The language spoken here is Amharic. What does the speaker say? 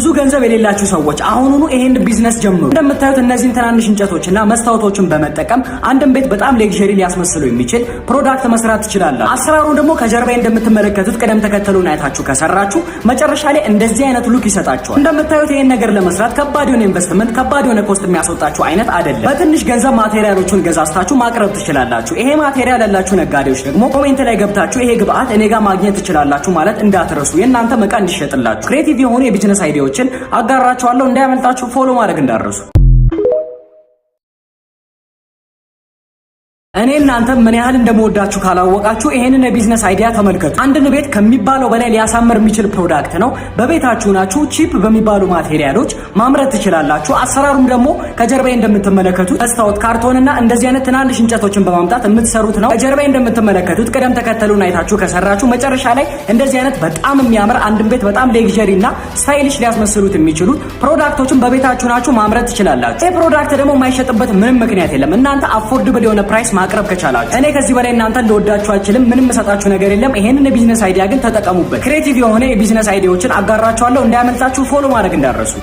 ብዙ ገንዘብ የሌላችሁ ሰዎች አሁኑኑ ይሄን ቢዝነስ ጀምሩ። እንደምታዩት እነዚህን ትናንሽ እንጨቶችና መስታወቶችን በመጠቀም አንድን ቤት በጣም ሌክዠሪ ሊያስመስሉ የሚችል ፕሮዳክት መስራት ትችላላችሁ። አሰራሩ ደግሞ ከጀርባዬ እንደምትመለከቱት ቅደም ተከተሉን አይታችሁ ከሰራችሁ መጨረሻ ላይ እንደዚህ አይነት ሉክ ይሰጣችኋል። እንደምታዩት ይሄን ነገር ለመስራት ከባድ የሆነ ኢንቨስትመንት፣ ከባድ የሆነ ኮስት የሚያስወጣችሁ አይነት አይደለም። በትንሽ ገንዘብ ማቴሪያሎቹን ገዛዝታችሁ ማቅረብ ትችላላችሁ። ይሄ ማቴሪያል ያላችሁ ነጋዴዎች ደግሞ ኮሜንት ላይ ገብታችሁ ይሄ ግብአት እኔ ጋር ማግኘት ትችላላችሁ ማለት እንዳትረሱ። የእናንተ መቃ እንዲሸጥላችሁ ክሬቲቭ የሆኑ የቢዝነስ አይዲያዎችን አጋራችኋለሁ። እንዳያመልጣችሁ ፎሎ ማድረግ እንዳትረሱ። እኔ እናንተ ምን ያህል እንደምወዳችሁ ካላወቃችሁ ይሄንን የቢዝነስ አይዲያ ተመልከቱ። አንድን ቤት ከሚባለው በላይ ሊያሳምር የሚችል ፕሮዳክት ነው። በቤታችሁ ናችሁ ቺፕ በሚባሉ ማቴሪያሎች ማምረት ትችላላችሁ። አሰራሩም ደግሞ ከጀርባዬ እንደምትመለከቱት መስታወት፣ ካርቶንና እንደዚህ አይነት ትናንሽ እንጨቶችን በማምጣት የምትሰሩት ነው። ከጀርባዬ እንደምትመለከቱት ቅደም ተከተሉን አይታችሁ ከሰራችሁ መጨረሻ ላይ እንደዚህ አይነት በጣም የሚያምር አንድን ቤት በጣም ሌክዠሪ እና ስታይሊሽ ሊያስመስሉት የሚችሉት ፕሮዳክቶችን በቤታችሁ ናችሁ ማምረት ትችላላችሁ። ይሄ ፕሮዳክት ደግሞ የማይሸጥበት ምንም ምክንያት የለም። እናንተ አፎርደብል የሆነ ፕራይስ ማቅረብ ከቻላችሁ እኔ ከዚህ በላይ እናንተን ልወዳችሁ አልችልም። ምንም መሰጣችሁ ነገር የለም። ይሄንን የቢዝነስ አይዲያ ግን ተጠቀሙበት። ክሬቲቭ የሆነ የቢዝነስ አይዲያዎችን አጋራችኋለሁ። እንዳያመልጣችሁ ፎሎ ማድረግ እንዳትረሱ።